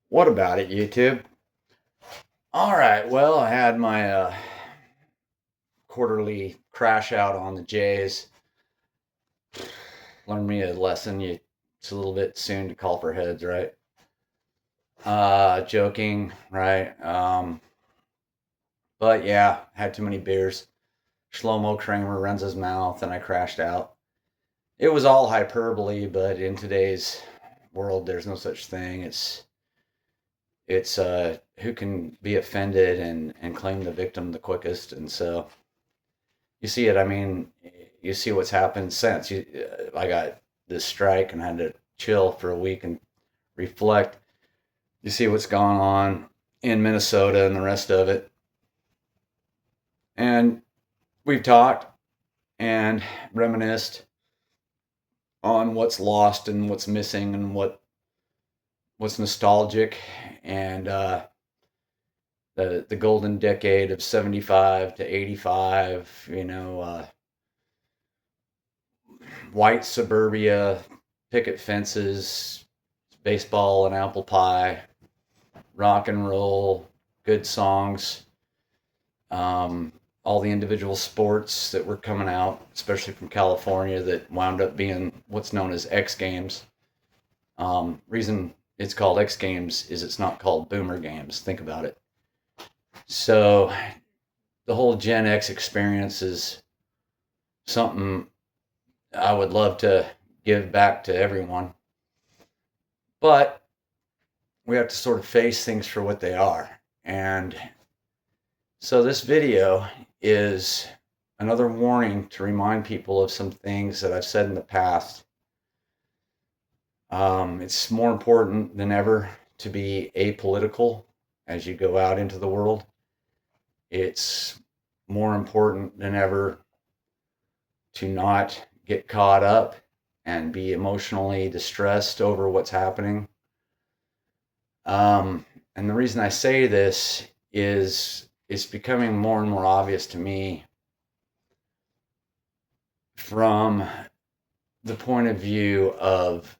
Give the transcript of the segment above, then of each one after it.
What about it, YouTube? All right, well, I had my quarterly crash out on the Jays. Learned me a lesson. It's a little bit soon to call for heads, right? Joking, right? But yeah, had too many beers. Shlomo Kramer runs his mouth, and I crashed out. It was all hyperbole, but in today's world, there's no such thing. It's who can be offended and claim the victim the quickest, and so you see it. I mean, you see what's happened since. I got this strike and had to chill for a week and reflect. You see what's gone on in Minnesota and the rest of it. And we've talked and reminisced on what's lost and what's missing and what's nostalgic and the golden decade of 75 to 85, white suburbia, picket fences, baseball and apple pie, rock and roll, good songs, all the individual sports that were coming out, especially from California, that wound up being what's known as X Games. Reason it's called X Games is it's not called Boomer Games. Think about it. So the whole Gen X experience is something I would love to give back to everyone. But we have to sort of face things for what they are. And so this video is another warning to remind people of some things that I've said in the past. It's more important than ever to be apolitical as you go out into the world. It's more important than ever to not get caught up and be emotionally distressed over what's happening. And the reason I say this is it's becoming more and more obvious to me from the point of view of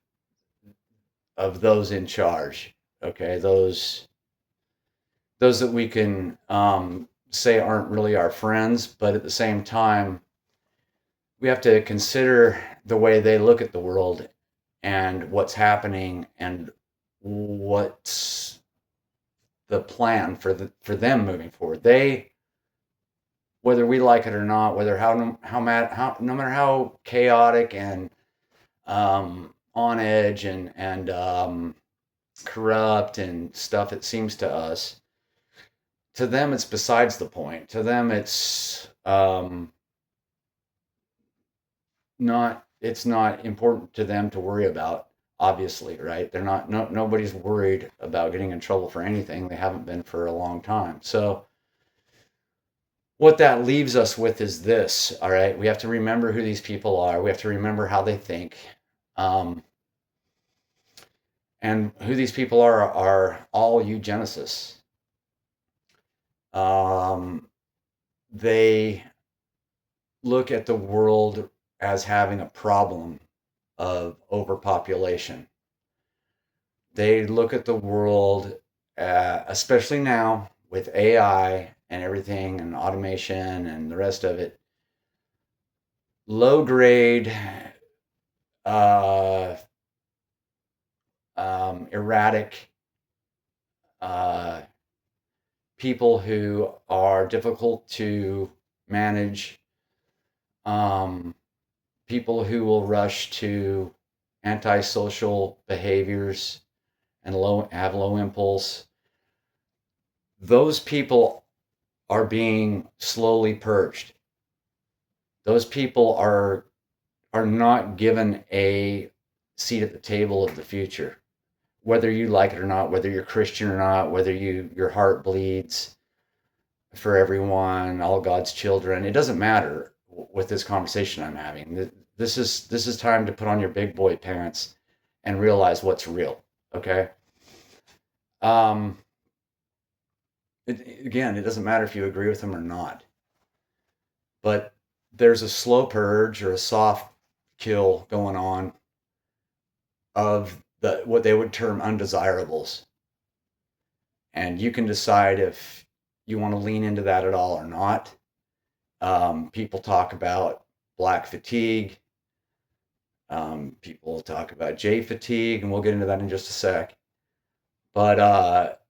those in charge. Okay, those that we can say aren't really our friends, but at the same time, we have to consider the way they look at the world and what's happening and what's the plan for them moving forward. They, whether we like it or not, whether how mad, how no matter how chaotic and on edge and corrupt and stuff it seems to us, to them it's besides the point. To them it's not important to them to worry about, obviously, right? They're not, nobody's worried about getting in trouble for anything. They haven't been for a long time. So what that leaves us with is this. All right, we have to remember who these people are. We have to remember how they think, and who these people are all eugenicists. They look at the world as having a problem of overpopulation. They look at the world, especially now with AI and everything and automation and the rest of it, low grade, erratic people who are difficult to manage, people who will rush to antisocial behaviors and have low impulse. Those people are being slowly purged. Those people are not given a seat at the table of the future, whether you like it or not, whether you're Christian or not, whether your heart bleeds for everyone, all God's children. It doesn't matter with this conversation I'm having. This is time to put on your big boy pants and realize what's real. Okay. Again, it doesn't matter if you agree with them or not, but there's a slow purge or a soft kill going on of what they would term undesirables. and you can decide if you want to lean into that at all or not. People talk about black fatigue. People talk about J fatigue, and we'll get into that in just a sec. But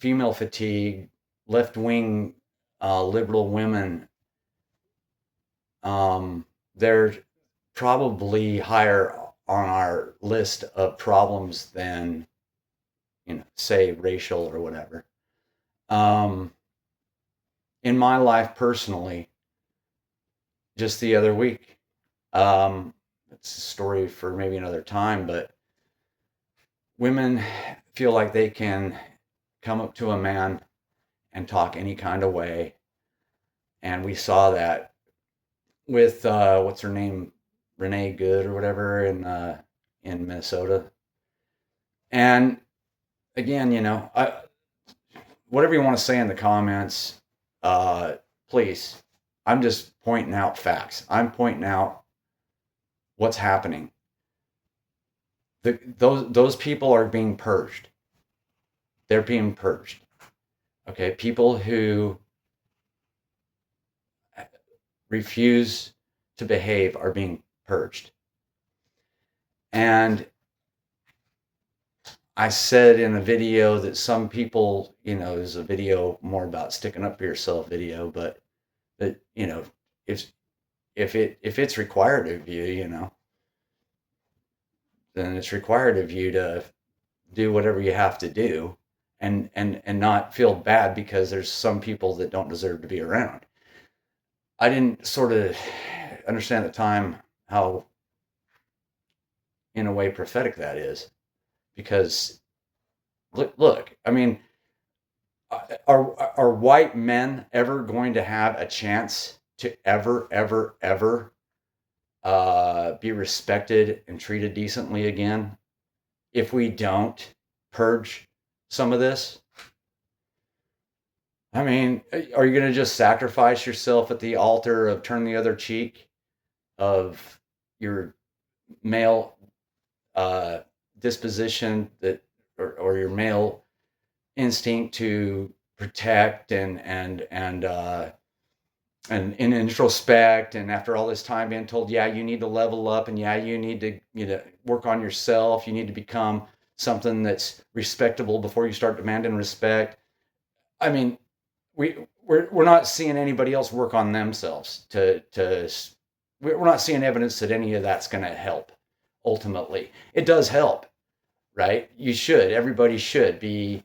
female fatigue, left wing liberal women, they're probably higher on our list of problems than, say, racial or whatever. In my life personally, just the other week, it's a story for maybe another time, but women feel like they can come up to a man and talk any kind of way. And we saw that with what's her name, Renee Good or whatever in Minnesota. And again, whatever you want to say in the comments, please. I'm just pointing out facts. I'm pointing out what's happening. Those people are being purged. They're being purged. Okay, people who refuse to behave are being purged. And I said in a video that some people, there's a video more about sticking up for yourself video, but that, if it's required of you, then it's required of you to do whatever you have to do and not feel bad because there's some people that don't deserve to be around. I didn't sort of understand at the time how, in a way, prophetic that is, because look, I mean, are white men ever going to have a chance to ever be respected and treated decently again if we don't purge some of this? I mean, are you going to just sacrifice yourself at the altar of turn the other cheek of your male disposition that, or your male instinct to protect and introspect, and after all this time being told, yeah, you need to level up, and yeah, you need to work on yourself, you need to become something that's respectable before you start demanding respect? I mean, we're not seeing anybody else work on themselves we're not seeing evidence that any of that's going to help. Ultimately, it does help, right? Everybody should be,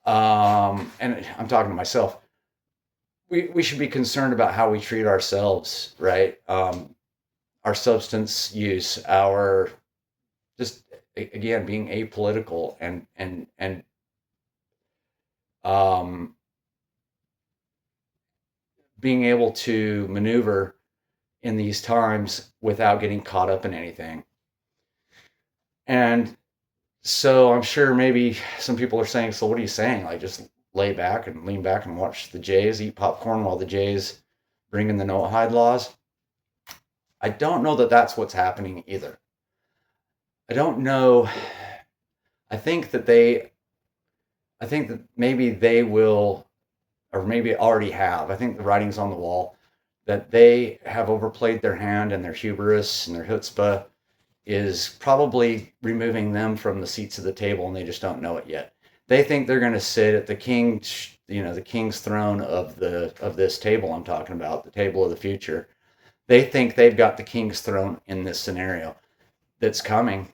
and I'm talking to myself, we should be concerned about how we treat ourselves, right? Our substance use, our just, again, being apolitical and being able to maneuver in these times without getting caught up in anything. And so I'm sure maybe some people are saying, so what are you saying? Like, just lay back and lean back and watch the Jays eat popcorn while the Jays bring in the no-hide laws? I don't know that that's what's happening either. I don't know. I think that maybe they will, or maybe already have. I think the writing's on the wall that they have overplayed their hand, and their hubris and their chutzpah is probably removing them from the seats of the table, and they just don't know it yet. They think they're going to sit at the king's throne of this table I'm talking about, the table of the future. They think they've got the king's throne in this scenario that's coming.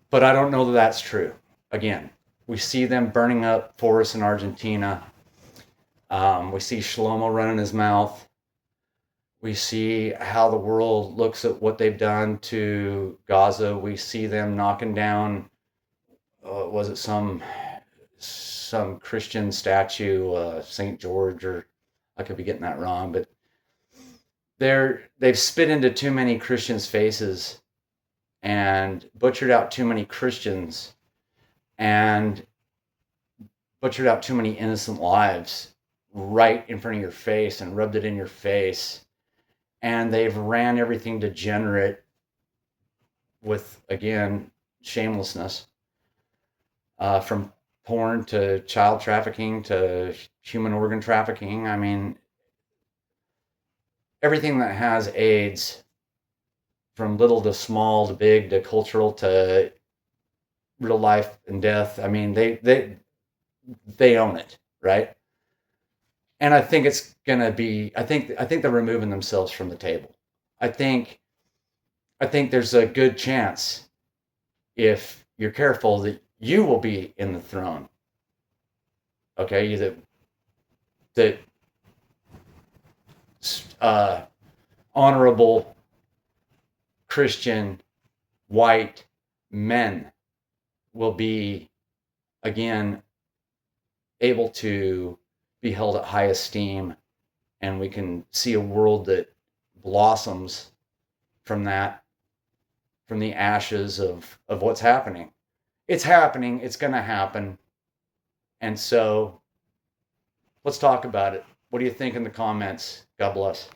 But I don't know that that's true. Again, we see them burning up forests in Argentina. We see Shlomo running his mouth. We see how the world looks at what they've done to Gaza. We see them knocking down, was it some Christian statue, St. George, or I could be getting that wrong, but they've spit into too many Christians' faces and butchered out too many Christians and butchered out too many innocent lives right in front of your face and rubbed it in your face. And they've ran everything degenerate with, again, shamelessness from porn to child trafficking to human organ trafficking. I mean, everything that has AIDS, from little to small to big to cultural to real life and death. I mean, they own it, right? And I think it's gonna be. I think they're removing themselves from the table. I think I think there's a good chance, if you're careful, that you will be in the throne. Okay, that uh, honorable Christian white men will be again able to be held at high esteem, and we can see a world that blossoms from that, from the ashes of what's happening. It's happening. It's going to happen. And so let's talk about it. What do you think in the comments? God bless.